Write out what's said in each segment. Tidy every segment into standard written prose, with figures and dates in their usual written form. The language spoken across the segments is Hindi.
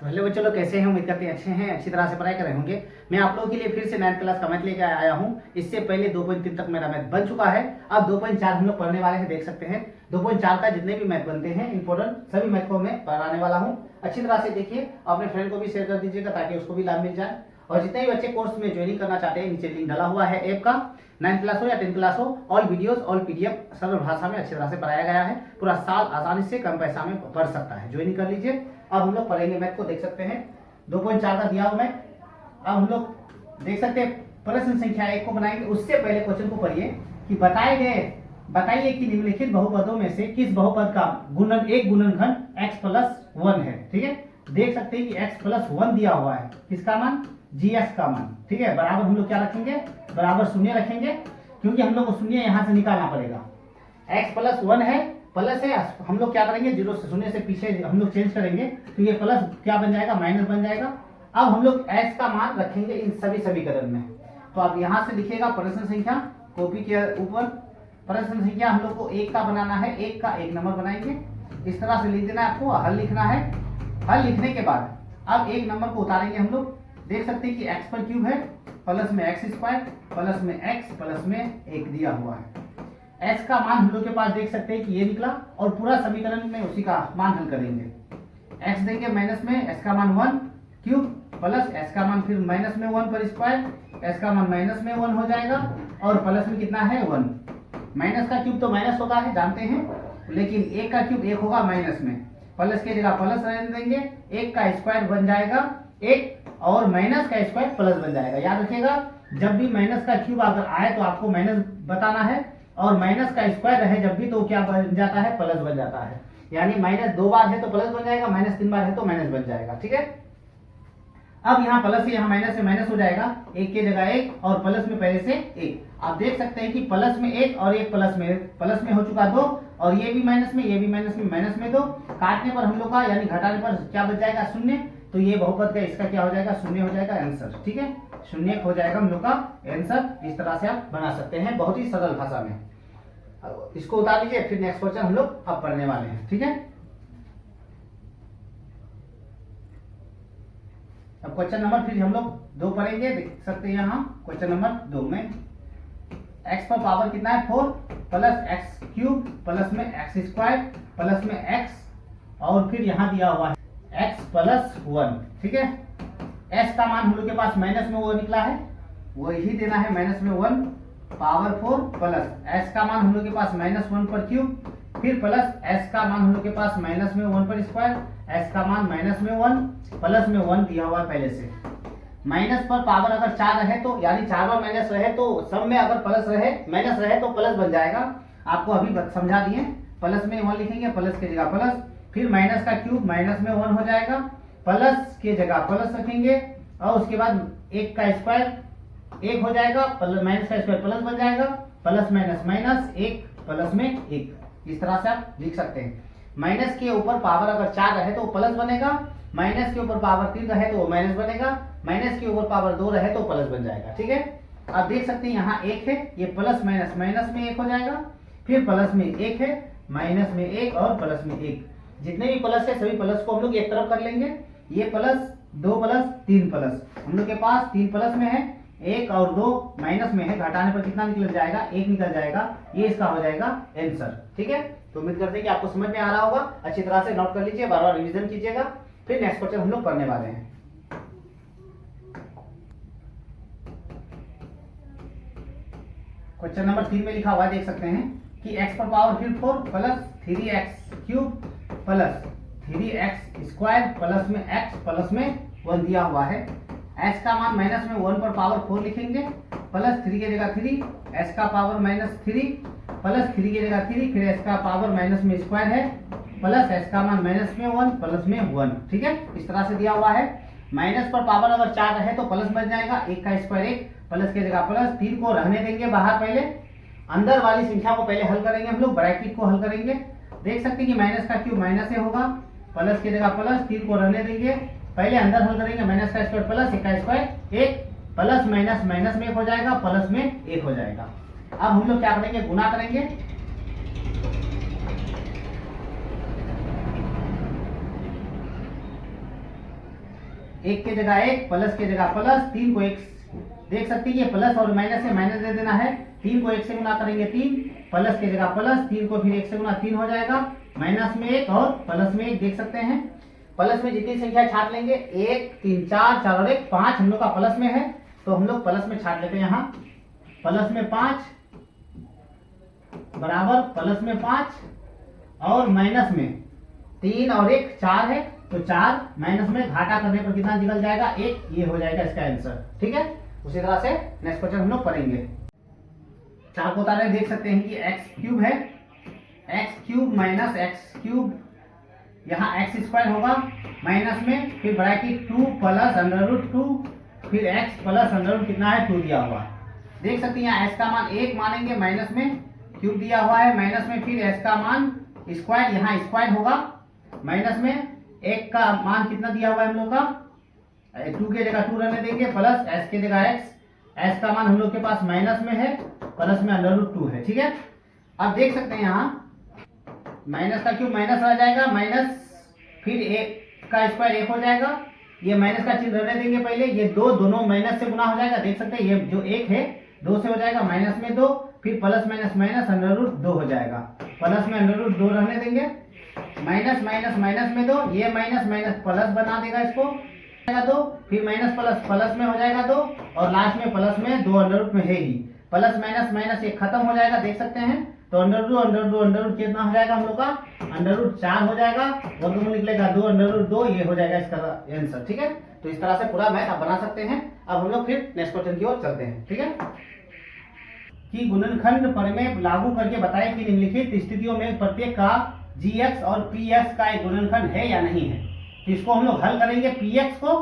तो हेलो बच्चों लोग, कैसे हैं? उम्मीद करते हैं अच्छे हैं, अच्छी तरह से पढ़ाई कर रहे होंगे। मैं आप लोगों के लिए फिर से 9th क्लास का मैथ लेकर आया हूं। इससे पहले 2.3 तक मेरा मैथ बन चुका है। अब 2.4 हम लोग पढ़ने वाले हैं। देख सकते हैं 2.4 का जितने भी मैथ बनते हैं इंपॉर्टेंट सभी मैथ को मैं पढ़ाने वाला हूँ। अच्छी तरह से देखिए, अपने फ्रेंड को भी शेयर कर दीजिएगा ताकि उसको भी लाभ मिल जाए। और जितने भी बच्चे कोर्स में ज्वाइनिंग करना चाहते हैं, नीचे लिंक डाला हुआ है ऐप का। 9th क्लास हो या 10th क्लास हो, ऑल वीडियोस ऑल पीडीएफ सरल भाषा में अच्छी तरह से पढ़ाया गया है। पूरा साल आसानी से कम पैसा में पढ़ सकता है। ज्वाइनिंग कर लीजिए। अब हम लोग पढ़ेंगे मैथ को। देख सकते हैं 2.4 का दिया हुआ मैं। अब हम लोग देख सकते हैं प्रश्न संख्या 1 को बनाएंगे। उससे पहले क्वेश्चन को पढ़िए कि बताइए कि निम्नलिखित बहुपदों में से किस बहुपद का गुणन एक गुणनखंड x प्लस 1 है। ठीक है, देख सकते हैं कि x प्लस 1 दिया हुआ है। किसका मान? gx का मान। ठीक है, बराबर हम लोग क्या रखेंगे? बराबर शून्य रखेंगे, क्योंकि हम लोग को शून्य यहां से निकालना पड़ेगा। x प्लस 1 है, प्लस है, हम लोग क्या करेंगे? जीरो से शून्य से पीछे हम लोग चेंज करेंगे तो ये प्लस क्या बन जाएगा? माइनस बन जाएगा। अब हम लोग s का मान रखेंगे इन सभी समीकरण में। तो आप यहां से लिखिएगा प्रश्न संख्या, कॉपी के ऊपर प्रश्न संख्या हम लोग को 1 का बनाना है। 1 का 1 नंबर बनाएंगे। इस तरह से लिख देना है आपको। हल लिखना है। हल लिखने के बाद अब 1 नंबर को उतारेंगे हम लोग। देख सकते हैं कि x पर क्यूब है, प्लस में x स्क्वायर, प्लस में x, प्लस में 1 दिया हुआ है। x का मान हम लोग के पास देख सकते हैं कि ये निकला, और पूरा समीकरण में उसी का मान हल करेंगे। x देंगे माइनस में, x का मान 1 क्यूब, प्लस x का मान फिर माइनस में 1 पर स्क्वायर, x का मान माइनस में 1 हो जाएगा, और प्लस में कितना है? 1। माइनस का क्यूब तो माइनस होता है, जानते हैं, लेकिन 1 का क्यूब 1 होगा माइनस में। प्लस की जगह प्लस रहने देंगे, 1 का स्क्वायर बन जाएगा 1, और माइनस का स्क्वायर प्लस बन जाएगा। याद रखिएगा, जब भी माइनस का क्यूब अगर आए तो आपको माइनस बताना है, और माइनस का स्क्वायर रहे जब भी तो क्या बन जाता है? प्लस बन जाता है। यानी माइनस 2 बार है तो प्लस बन जाएगा, माइनस 3 बार है तो माइनस बन जाएगा। ठीक है, अब यहाँ प्लस से यहाँ माइनस से माइनस हो जाएगा, 1 की जगह 1, और प्लस में पहले से 1। आप देख सकते हैं कि प्लस में 1 और 1 प्लस में हो चुका 2, और ये भी माइनस में, ये भी माइनस में 2। काटने पर हम लोग का यानी घटाने पर क्या बच जाएगा? 0। तो ये बहुपद का इसका क्या हो जाएगा? 0 हो जाएगा आंसर। ठीक है, 0 हो जाएगा हम लोग का आंसर। इस तरह से आप बना सकते हैं बहुत ही सरल भाषा में। इसको उतार लीजिए, फिर नेक्स्ट क्वेश्चन हम लोग अब पढ़ने वाले हैं। ठीक है, अब क्वेश्चन नंबर फिर हम लोग 2 पढ़ेंगे। देख सकते हैं यहाँ क्वेश्चन नंबर 2 में x पर पावर कितना है? 4 प्लस एक्स क्यूब, प्लस में एक्स स्क्वायर, प्लस में x, और फिर यहाँ दिया हुआ है x प्लस 1। ठीक है, s का मान हम लोग के पास माइनस में 1 निकला है, वही देना है माइनस में 1 पावर 4, प्लस s का मान हम लोग के पास माइनस 1 पर क्यूब, फिर प्लस s का मान हम लोग के पास माइनस में 1 पर स्क्वायर, s का मान माइनस में 1, प्लस में 1 दिया हुआ है पहले से। माइनस पर पावर अगर 4 रहे तो यानी 4 बार माइनस रहे तो सब में अगर प्लस रहे माइनस रहे तो प्लस बन जाएगा। आपको अभी समझा दिए। प्लस में 1 लिखेंगे, प्लस की जगह प्लस, फिर माइनस का क्यूब माइनस में 1 हो जाएगा, प्लस की जगह प्लस रखेंगे, और उसके बाद 1 का स्क्वायर 1 हो जाएगा, माइनस का स्क्वायर प्लस बन जाएगा, प्लस माइनस माइनस 1, प्लस में 1। इस तरह से आप लिख सकते हैं। माइनस के ऊपर पावर अगर 4 रहे तो प्लस बनेगा, माइनस के ऊपर पावर 3 रहे तो माइनस बनेगा, माइनस के ऊपर पावर 2 रहे तो प्लस बन जाएगा। ठीक है, आप देख सकते हैं यहाँ 1 है, ये प्लस माइनस माइनस में 1 हो जाएगा, फिर प्लस में 1 है, माइनस में 1 और प्लस में 1। जितने भी प्लस है सभी प्लस को हम लोग एक तरफ कर लेंगे। ये प्लस 2 प्लस 3 प्लस, हम लोग के पास 3 प्लस में है, 1 और 2 माइनस में है, घटाने पर कितना निकल जाएगा? 1 निकल जाएगा। ये इसका हो जाएगा आंसर। ठीक है, तो उम्मीद करते हैं कि आपको समझ में आ रहा होगा। अच्छी तरह से नोट कर लीजिए, बार बार रिवीजन कीजिएगा। फिर नेक्स्ट क्वेश्चन हम लोग पढ़ने वाले हैं। क्वेश्चन नंबर 3 में लिखा हुआ है, देख सकते हैं कि x पर पावर फिर 4 plus 3x cube, plus 3x square, plus में x, प्लस में 1 दिया हुआ है। s का मान माइनस में 1 पर पावर 4 लिखेंगे, प्लस 3 की जगह 3, s का पावर माइनस 3, प्लस 3 की जगह 3, फिर s का पावर माइनस में स्क्वायर है, प्लस s का मान माइनस में 1, प्लस में 1। ठीक है, इस तरह से दिया हुआ है। माइनस पर पावर अगर 4 रहे तो प्लस बन जाएगा, 1 का स्क्वायर 1, प्लस की जगह प्लस, 3 को रहने देंगे बाहर, पहले अंदर वाली संख्या को पहले हल करेंगे हम लोग, ब्रैकेट को हल करेंगे। देख सकते हैं कि माइनस का क्यूब माइनस से होगा, प्लस की जगह प्लस, 3 को रहने देंगे, पहले अंदर हल करेंगे। माइनस का स्क्वायर प्लस 1 का स्क्वायर 1, प्लस माइनस माइनस में 1 हो जाएगा, प्लस में 1 हो जाएगा। अब हम लोग क्या करेंगे? गुना करेंगे। एक के जगह एक, प्लस के जगह प्लस, 3 को एक देख सकते हैं, ये प्लस और माइनस से माइनस दे देना है, 3 को 1 से गुना करेंगे 3, प्लस के जगह प्लस, 3 को फिर 1 से गुना 3 हो जाएगा, माइनस में 1 और प्लस में 1 देख सकते हैं। प्लस में जितनी संख्या छाट लेंगे 1 3 4 4 और 1 5 हम लोग का प्लस में है, तो हम लोग प्लस में छाट लेते हैं। यहाँ प्लस में 5 बराबर प्लस में 5 और माइनस में 3 और 1 4 है, तो 4 माइनस में घाटा करने पर कितना निकल जाएगा 1, ये हो जाएगा इसका आंसर। ठीक है, उसी तरह से नेक्स्ट क्वेश्चन हम लोग पढ़ेंगे। 4 को उतारे देख सकते हैं कि एक्स क्यूब है, x cube minus x cube, यहाँ एक्स स्क्वायर होगा, माइनस में फिर ब्रैकेट 2 प्लस अंडर रूट 2, फिर एक्स प्लस अंडर रूट कितना है 2 दिया हुआ है। देख सकते हैं यहाँ एक्स का मान 1 मानेंगे, माइनस में क्यूब दिया हुआ है, माइनस में फिर एक्स का मान स्क्वायर, यहाँ स्क्वायर होगा, माइनस में 1 का मान कितना दिया हुआ है हम लोग का 2 के जगह 2 रहने देंगे, प्लस एस के जगह एक्स, एस का मान हम लोग के पास माइनस में है, प्लस में अंडर रूट 2 है। ठीक है, अब देख सकते हैं यहाँ माइनस का क्यूब माइनस रह जाएगा, माइनस फिर 1 का स्क्वायर 1 हो जाएगा, ये माइनस का चिन्ह रहने देंगे पहले, ये 2 दोनों माइनस से गुना हो जाएगा, देख सकते हैं ये जो 1 है 2 से हो जाएगा, माइनस में 2, फिर plus minus minus under root 2 हो जाएगा, प्लस में अंडर रूट 2 रहने देंगे, माइनस माइनस माइनस में 2, ये माइनस माइनस प्लस बना देगा इसको 2, फिर माइनस प्लस प्लस में हो जाएगा 2 और लास्ट में प्लस में 2 अंडर रूट में है ही, प्लस माइनस माइनस ये खत्म हो जाएगा, देख सकते हैं, तो अंडर रूट कितना हो जाएगा हम लोग का अंडर रूट 4 हो जाएगा, वर्गमूल निकलेगा 2 अंडर रूट 2, ये हो जाएगा इसका आंसर। ठीक है, तो इस तरह से पूरा मैथ आप बना सकते हैं। अब हम लोग फिर नेक्स्ट क्वेश्चन की ओर चलते हैं। ठीक है, कि गुणनखंड प्रमेय लागू करके बताएं कि निम्नलिखित स्थितियों में प्रत्येक का gx और px का एक गुणनखंड है या नहीं है। तो इसको हम लोग हल करेंगे, px को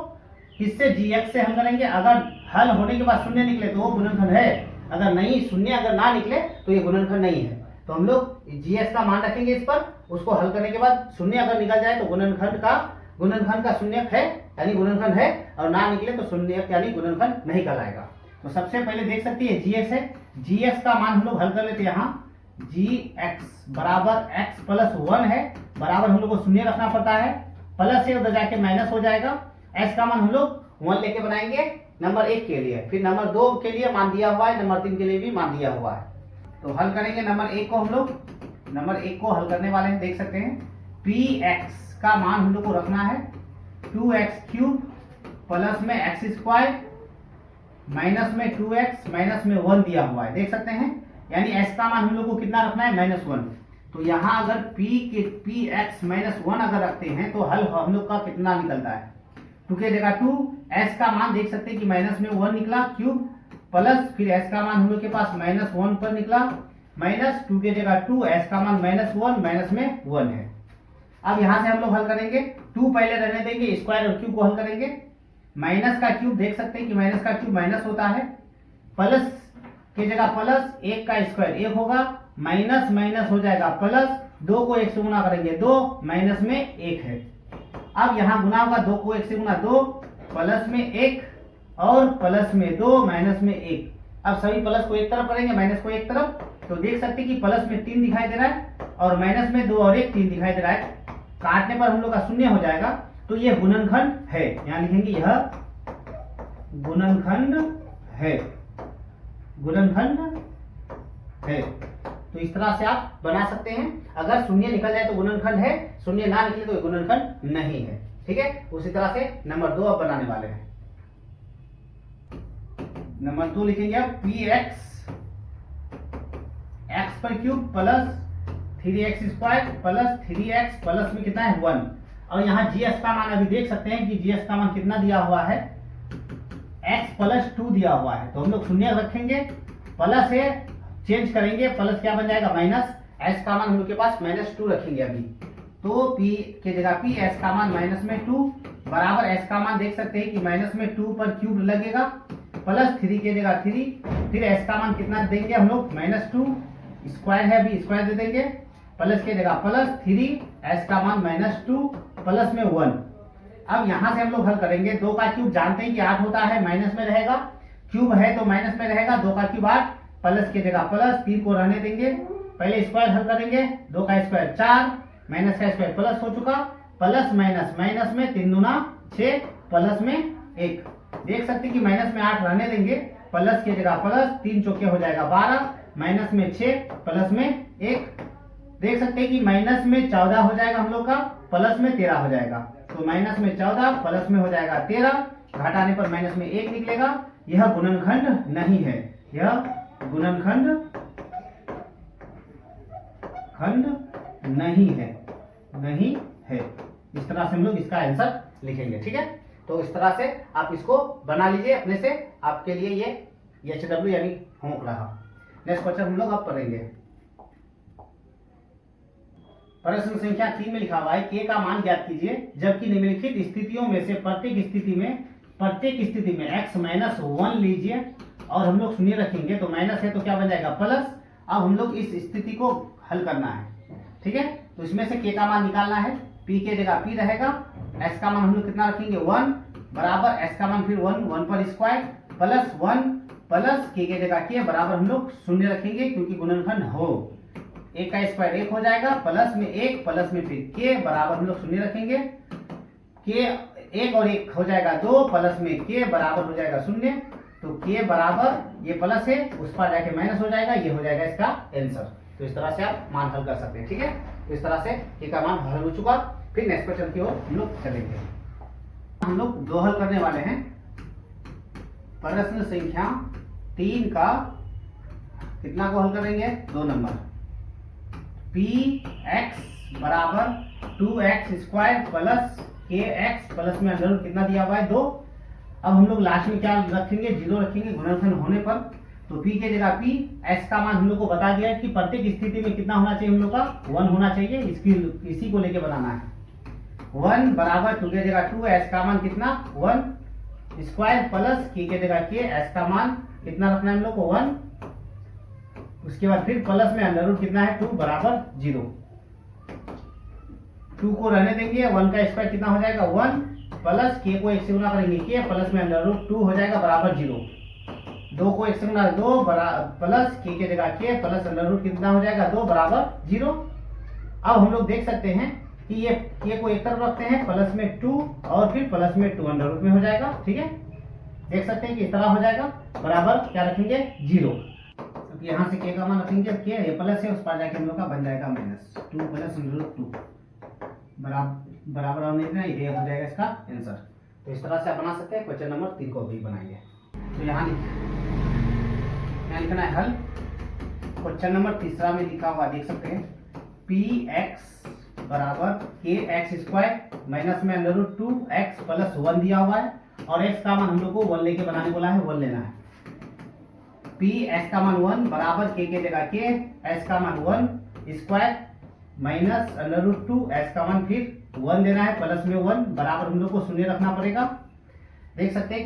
किससे gx से हल करेंगे, अगर हल होने के बाद शून्य निकले तो वो गुणनखंड है, अगर नहीं शून्य अगर ना निकले तो ये गुणनखंड नहीं है। तो हम लोग gx का मान रखेंगे इस पर, उसको हल करने के बाद शून्य अगर निकल जाए तो गुणनखंड का शून्य है यानी गुणनखंड है, और ना निकले तो शून्य यानी गुणनखंड नहीं कहलाएगा। तो सबसे पहले देख सकते हैं gx है, gx का मान हम लोग हल कर लेते हैं। यहाँ gx बराबर x प्लस 1 है, बराबर हम लोग को शून्य रखना पड़ता है, प्लस से उधर जाके माइनस हो जाएगा, s का मान हम लोग 1 लेके बनाएंगे नंबर 1 के लिए, फिर नंबर 2 के लिए मान दिया हुआ है, नंबर 3 के लिए भी मान दिया हुआ है। तो हल करेंगे नंबर 1 को, हम लोग नंबर 1 को हल करने वाले हैं। देख सकते हैं px का मान हम लोग को रखना है 2x क्यूब प्लस में एक्स स्क्वायर माइनस में 2x माइनस में 1 दिया हुआ है, देख सकते हैं, यानी s का मान हम लोग को कितना रखना है -1। तो यहाँ अगर px -1 अगर रखते हैं तो हल हम लोग का कितना निकलता है 2 के जगह 2, s का मान देख सकते हैं कि माइनस में 1 निकला क्यूब, प्लस फिर s का मान हम लोग के पास -1 पर निकला, माइनस 2 के जगह 2, s का मान -1 माइनस में 1 है। अब यहाँ से हम लोग हल करेंगे, 2 पहले रहने देंगे, स्क्वायर और क्यूब को हल करेंगे, माइनस का क्यूब देख सकते हैं कि माइनस का क्यूब माइनस होता है, प्लस के जगह प्लस 1 का स्क्वायर 1 होगा, माइनस माइनस हो जाएगा प्लस, 2 को 1 से गुना करेंगे 2, माइनस में 1 है। अब यहाँ गुना होगा 2 को 1 से गुना 2, प्लस में 1 और प्लस में 2 माइनस में 1। अब सभी प्लस को एक तरफ करेंगे, माइनस को एक तरफ, तो देख सकते हैं कि प्लस में 3 दिखाई दे रहा है और माइनस में 2 और 1 3 दिखाई दे रहा है, काटने पर हम लोग का शून्य हो जाएगा, तो ये गुणनखंड है, यहाँ लिखेंगे यह गुणनखंड है, गुणनखंड है। तो इस तरह से आप बना सकते हैं, अगर शून्य निकल जाए तो गुणनखंड है, शून्य ना निकले तो गुणनखंड नहीं है। ठीक है, उसी तरह से नंबर 2 अब बनाने वाले हैं। नंबर 2 लिखेंगे अब px x पर cube plus 3x square plus 3x plus में कितना है 1, और यहाँ gx का मान अभी देख सकते हैं कि gx का मान कितना दिया हुआ है x प्लस 2 दिया हुआ है, तो हम लोग शून्य रखेंगे, प्लस है चेंज करेंगे, प्लस क्या बन जाएगा माइनस, s का मान हम लोग के पास -2 रखेंगे अभी, तो p के जगह p, s का मान माइनस में 2 बराबर s का मान देख सकते हैं कि माइनस में 2 पर क्यूब लगेगा, प्लस 3 के जगह 3, फिर s का मान कितना देंगे हम लोग -2, स्क्वायर है अभी स्क्वायर दे देंगे, प्लस के जगह प्लस 3, s का मान -2 प्लस में 1। अब यहाँ से हम लोग हल करेंगे, 2 का क्यूब जानते हैं कि 8 होता है, माइनस में रहेगा, क्यूब है तो माइनस में रहेगा, 2 का क्यूब 8, प्लस के जगह प्लस, 3 को रहने देंगे, पहले स्क्वायर हल करेंगे, 2 का स्क्वायर 4, माइनस का स्क्वायर प्लस हो चुका, प्लस माइनस माइनस में 3 दूना 6, प्लस में 1। देख सकते हैं कि माइनस में 8 रहने देंगे, प्लस की जगह प्लस, 3 चौके हो जाएगा 12, माइनस में 6, प्लस में 1। देख सकते हैं कि माइनस में 14 हो जाएगा हम लोग का, प्लस में 13 हो जाएगा। तो माइनस में 14 प्लस में हो जाएगा 13, घटाने पर माइनस में 1 निकलेगा। यह गुणनखंड नहीं है, यह गुणनखंड नहीं है, नहीं है। इस तरह से हम लोग इसका आंसर लिखेंगे, ठीक है। तो इस तरह से आप इसको बना लीजिए अपने से, आपके लिए ये HW यानी होमवर्क रहा। नेक्स्ट क्वेश्चन हम लोग अब पढ़ेंगे। प्रश्न संख्या 3 में लिखा हुआ है k का मान ज्ञात कीजिए जबकि निम्नलिखित स्थितियों में से प्रत्येक स्थिति में x माइनस 1 लीजिए और हम लोग शून्य रखेंगे। तो माइनस है तो क्या बन जाएगा प्लस। अब हम लोग इस स्थिति को हल करना है, ठीक है। तो इसमें से k का मान निकालना है, p के जगह p रहेगा, s का मान हम लोग कितना रखेंगे 1 बराबर s का मान फिर 1 पर स्क्वायर प्लस 1 प्लस k के जगह k बराबर हम लोग शून्य रखेंगे क्योंकि गुणनखंड हो। 1 का स्क्वायर 1 हो जाएगा, प्लस में 1 प्लस में फिर k बराबर हम लोग शून्य रखेंगे, k 1 और 1 हो जाएगा 2, प्लस में k बराबर हो जाएगा 0। तो k बराबर ये प्लस है उस पर जाके माइनस हो जाएगा, ये हो जाएगा इसका आंसर। तो इस तरह से आप मान हल कर सकते हैं, ठीक है। तो इस तरह से k का मान हल हो चुका। फिर नेक्स्ट क्वेश्चन की ओर हम लोग चलेंगे। हम लोग दो हल करने वाले हैं। प्रश्न संख्या 3 का कितना को हल करेंगे 2 नंबर। px बराबर 2x square plus kx plus में अंदर कितना दिया हुआ है 2। अब हम लोग लास्ट में क्या रखेंगे 0 रखेंगे गुणनखंड होने पर। तो p के जगह p, x का मान हम लोग को बता दिया है कि प्रत्येक स्थिति में कितना होना चाहिए हम लोग का 1 होना चाहिए। इसी को लेके बनाना है। 1 बराबर 2 के जगह 2, s का मान कितना 1 स्क्वायर प्लस k के जगह k, s का मान कितना रखना है हम लोग को 1। उसके बाद फिर प्लस में अंडर रूट कितना है 2 बराबर 0। 2 को रहने देंगे, 1 का स्क्वायर कितना हो जाएगा 1 प्लस k को 1 से गुना करेंगे k प्लस में अंडर रूट 2 हो जाएगा बराबर 0। 2 को 1 से गुना 2 प्लस k के जगह k प्लस अंडर रूट कितना हो जाएगा 2 बराबर 0। अब हम लोग देख सकते हैं कि ये k को एक तरफ रखते हैं, प्लस में 2 और फिर प्लस में 2 अंडर रूट में हो जाएगा, ठीक है। देख सकते हैं कि इस तरह हो जाएगा बराबर क्या रखेंगे 0। यहाँ से k का मान रखेंगे, k ये प्लस है उस पर जाके हम लोग का बन जाएगा माइनस 2 प्लस अंडर रूट 2 बराबर होने देना, ये हो जाएगा इसका आंसर। तो इस तरह से आप बना सकते हैं। क्वेश्चन नंबर 3 को भी बनाइए। तो यहाँ लिखना है हल। क्वेश्चन नंबर 3 में लिखा हुआ देख सकते हैं px बराबर kx स्क्वायर माइनस में अंडर रूट 2x प्लस 1 दिया हुआ है और x का मान हम लोग को 1 लेके बनाने बोला है, 1 लेना है। p s का मान 1 बराबर k के जगह k, s का मान 1 square minus under root 2, s का मान फिर 1 देना है, प्लस में 1 बराबर हम लोग को शून्य रखना पड़ेगा। देख सकते हैं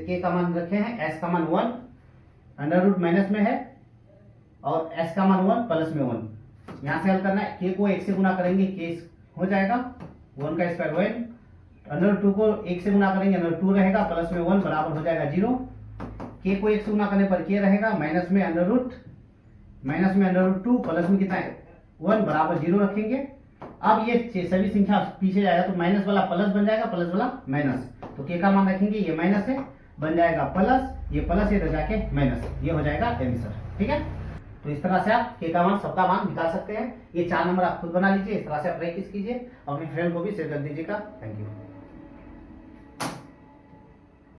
k का मान रखे हैं, s का मान 1 अंडर रूट माइनस में है और s का मान 1 प्लस में 1। यहाँ से हल करना है, k को 1 से गुना करेंगे k हो जाएगा 1 का स्क्वायर 1, अंडर रूट 2 को 1 से गुना करेंगे अंडर 2 रहेगा, प्लस में 1 बराबर हो जाएगा 0। k को 1 से गुना करने पर k रहेगा माइनस में अंडर रूट 2 प्लस में कितना है 1 बराबर 0 रखेंगे। अब ये सभी संख्या पीछे जाएगा तो माइनस वाला प्लस बन जाएगा, प्लस वाला माइनस। तो k का मान रखेंगे, ये माइनस है बन जाएगा प्लस, ये प्लस है तो जाके माइनस, ये हो जाएगा आंसर, ठीक है। तो इस तरह से आप k का मान सबका मान निकाल सकते हैं। ये 4 नंबर आप खुद बना लीजिए। इस तरह से आप प्रैक्टिस कीजिए और अपने फ्रेंड को भी शेयर कर दीजिएगा। Thank you.